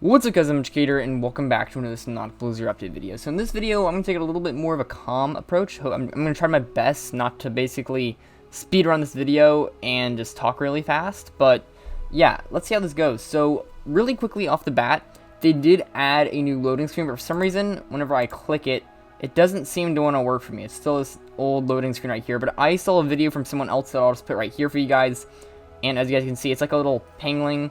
What's up guys, I'm Educator, and welcome back to another Subnautica Zero update video. So in this video, I'm going to take a little bit more of a calm approach. I'm going to try my best not to basically speed run this video and just talk really fast. But yeah, let's see how this goes. So really quickly off the bat, they did add a new loading screen, but for some reason, whenever I click it, it doesn't seem to want to work for me. It's still this old loading screen right here, but I saw a video from someone else that I'll just put right here for you guys. And as you guys can see, it's like a little pangolin,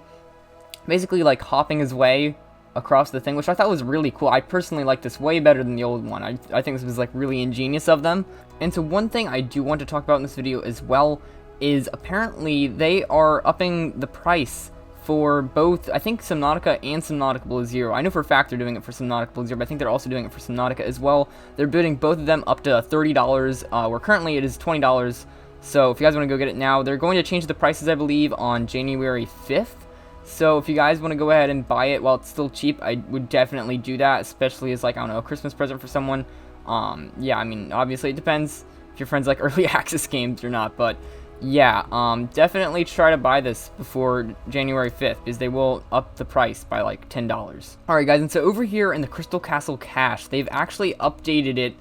basically like hopping his way across the thing, which I thought was really cool. I personally like this way better than the old one. I think this was like really ingenious of them. And so one thing I do want to talk about in this video as well is apparently they are upping the price for both, I think, Subnautica and Subnautica Below Zero. I know for a fact they're doing it for Subnautica Below Zero, but I think they're also doing it for Subnautica as well. They're bidding both of them up to $30, where currently it is $20. So if you guys want to go get it now, they're going to change the prices, I believe, on January 5th. So if you guys want to go ahead and buy it while it's still cheap, I would definitely do that, especially as, like, I don't know, a Christmas present for someone. Yeah, I mean, obviously it depends if your friends like early access games or not, but yeah, definitely try to buy this before January 5th, because they will up the price by like $10. Alright guys, and so over here in the Crystal Castle cache, they've actually updated it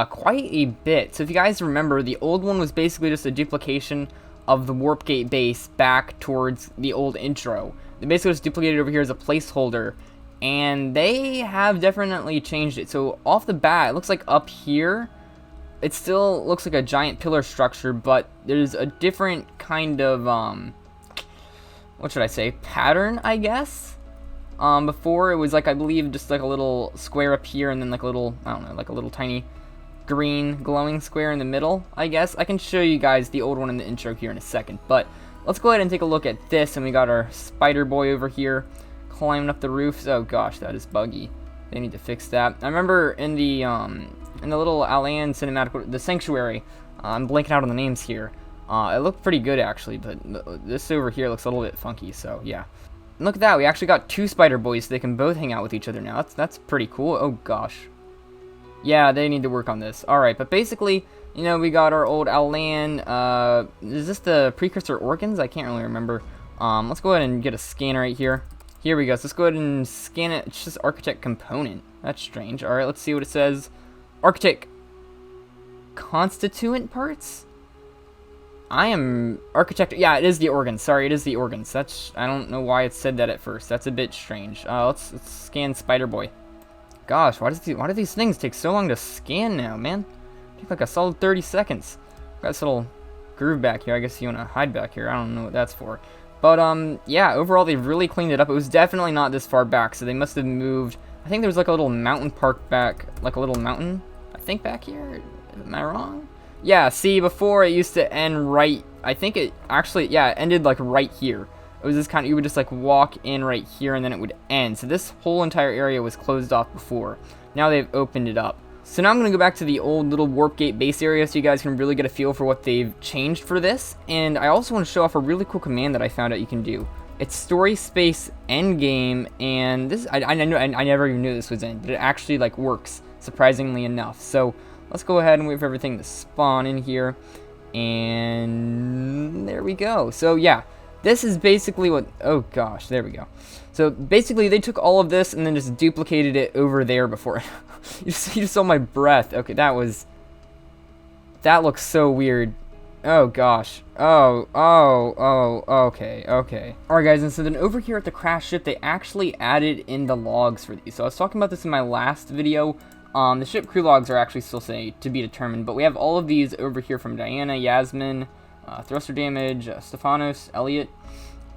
quite a bit. So if you guys remember, the old one was basically just a duplication of the Warp Gate base back towards the old intro. They basically just duplicated it over here as a placeholder, and they have definitely changed it. So off the bat, it looks like up here, it still looks like a giant pillar structure, but there's a different kind of, what should I say, pattern, I guess? Before it was like, I believe, just like a little square up here, and then like a little, I don't know, like a little tiny green glowing square in the middle, I guess. I can show you guys the old one in the intro here in a second, but let's go ahead and take a look at this. And we got our spider boy over here climbing up the roofs. Oh gosh, that is buggy. They need to fix that. I remember in the little Alan cinematic, the sanctuary, I'm blanking out on the names here, it looked pretty good actually, but this over here looks a little bit funky. So yeah, and look at that, we actually got two spider boys, so they can both hang out with each other now. That's pretty cool. Oh gosh, yeah, they need to work on this. Alright, but basically, you know, we got our old Alan, is this the precursor organs? I can't really remember. Let's go ahead and get a scan right here. Here we go, so let's go ahead and scan it. It's just architect component. That's strange. Alright, let's see what it says. Architect constituent parts? I am architect, yeah, it is the organs. Sorry, it is the organs. That's, I don't know why it said that at first. That's a bit strange. Let's scan Spider Boy. Gosh, why do these things take so long to scan now, man? Take like a solid 30 seconds. Got this little groove back here. I guess you want to hide back here. I don't know what that's for. But, yeah, overall, they've really cleaned it up. It was definitely not this far back, so they must have moved. I think there was like a little mountain park back, like a little mountain, I think, back here. Am I wrong? Yeah, see, before it used to end right, I think it actually, yeah, it ended like right here. It was this kind of, you would just like walk in right here and then it would end. So this whole entire area was closed off before. Now they've opened it up. So now I'm going to go back to the old little Warp Gate base area so you guys can really get a feel for what they've changed for this. And I also want to show off a really cool command that I found out you can do. It's story space endgame, and this, I never even knew this was in, but it actually like works, surprisingly enough. So let's go ahead and wait for everything to spawn in here. And there we go. So yeah. This is basically what, oh gosh, there we go. So basically they took all of this and then just duplicated it over there before. you just saw my breath. Okay, that looks so weird. Oh gosh. Okay. Alright guys, and so then over here at the crash ship, they actually added in the logs for these. So I was talking about this in my last video. The ship crew logs are actually still saying to be determined, but we have all of these over here from Diana, Yasmin, thruster damage, Stefanos, Elliot,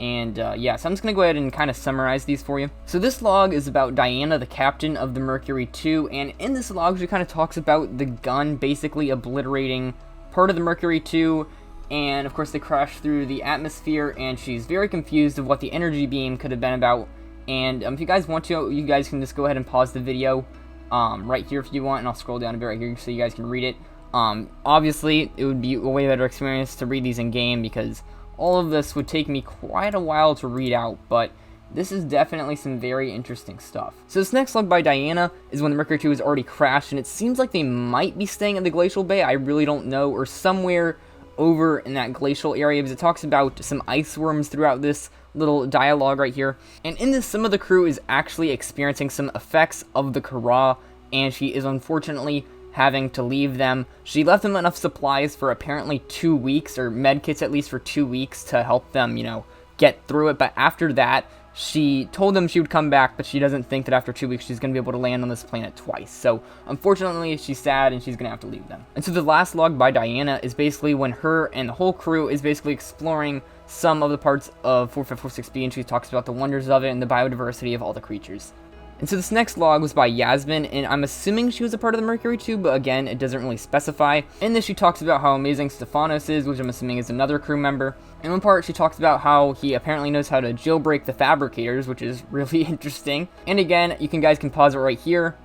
and yeah, so I'm just going to go ahead and kind of summarize these for you. So this log is about Diana, the captain of the Mercury 2, and in this log she kind of talks about the gun basically obliterating part of the Mercury 2, and of course they crash through the atmosphere, and she's very confused of what the energy beam could have been about. And if you guys want to, you guys can just go ahead and pause the video right here if you want, and I'll scroll down a bit right here so you guys can read it. Obviously, it would be a way better experience to read these in-game because all of this would take me quite a while to read out, but this is definitely some very interesting stuff. So this next log by Diana is when the Mercury 2 has already crashed, and it seems like they might be staying in the Glacial Bay, I really don't know, or somewhere over in that glacial area, because it talks about some ice worms throughout this little dialogue right here. And in this, some of the crew is actually experiencing some effects of the Kara, and she is unfortunately having to leave them. She left them enough supplies for apparently 2 weeks, or med kits at least for 2 weeks, to help them, you know, get through it. But after that, she told them she would come back, but she doesn't think that after 2 weeks she's going to be able to land on this planet twice. So unfortunately, she's sad and she's going to have to leave them. And so the last log by Diana is basically when her and the whole crew is basically exploring some of the parts of 4546b, and she talks about the wonders of it and the biodiversity of all the creatures. And so this next log was by Yasmin, and I'm assuming she was a part of the Mercury too, but again, it doesn't really specify. In this, she talks about how amazing Stefanos is, which I'm assuming is another crew member. In one part, she talks about how he apparently knows how to jailbreak the fabricators, which is really interesting. And again, you guys can pause it right here,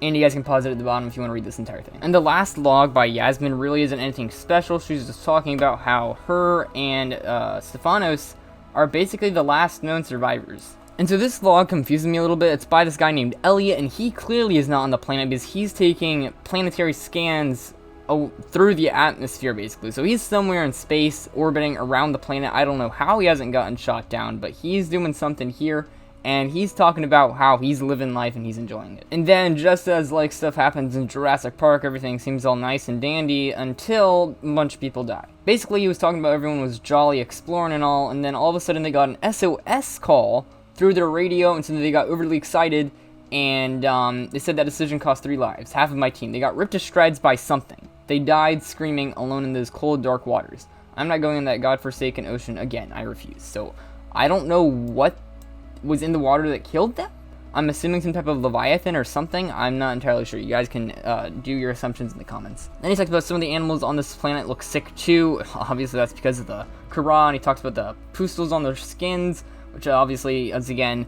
and you guys can pause it at the bottom if you want to read this entire thing. And the last log by Yasmin really isn't anything special. She's just talking about how her and Stefanos are basically the last known survivors. And so this log confuses me a little bit. It's by this guy named Elliot, and he clearly is not on the planet because he's taking planetary scans through the atmosphere, basically. So he's somewhere in space, orbiting around the planet. I don't know how he hasn't gotten shot down, but he's doing something here, and he's talking about how he's living life and he's enjoying it. And then, just as like stuff happens in Jurassic Park, everything seems all nice and dandy until a bunch of people die. Basically, he was talking about everyone was jolly exploring and all, and then all of a sudden they got an SOS call through their radio, and so they got overly excited, and they said that decision cost 3 lives, half of my team. They got ripped to shreds by something. They died screaming alone in those cold, dark waters. I'm not going in that godforsaken ocean again. I refuse. So I don't know what was in the water that killed them. I'm assuming some type of leviathan or something. I'm not entirely sure. You guys can do your assumptions in the comments. Then he talks about some of the animals on this planet look sick too. Obviously that's because of the Kara, and he talks about the pustles on their skins, which obviously, as again,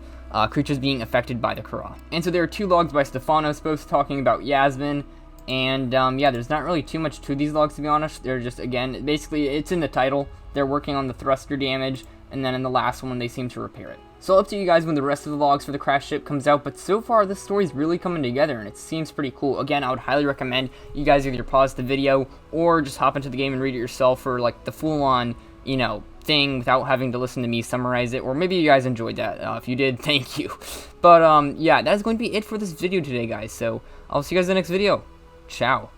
creatures being affected by the Kara. And so there are 2 logs by Stefanos, both talking about Yasmin, and yeah, there's not really too much to these logs, to be honest. They're just, again, basically, it's in the title. They're working on the thruster damage, and then in the last one, they seem to repair it. So up to you guys when the rest of the logs for the crash ship comes out, but so far, this story's really coming together, and it seems pretty cool. Again, I would highly recommend you guys either pause the video, or just hop into the game and read it yourself for, like, the full-on, you know, thing without having to listen to me summarize it. Or maybe you guys enjoyed that. If you did, thank you. But yeah, that's going to be it for this video today, guys. So I'll see you guys in the next video. Ciao.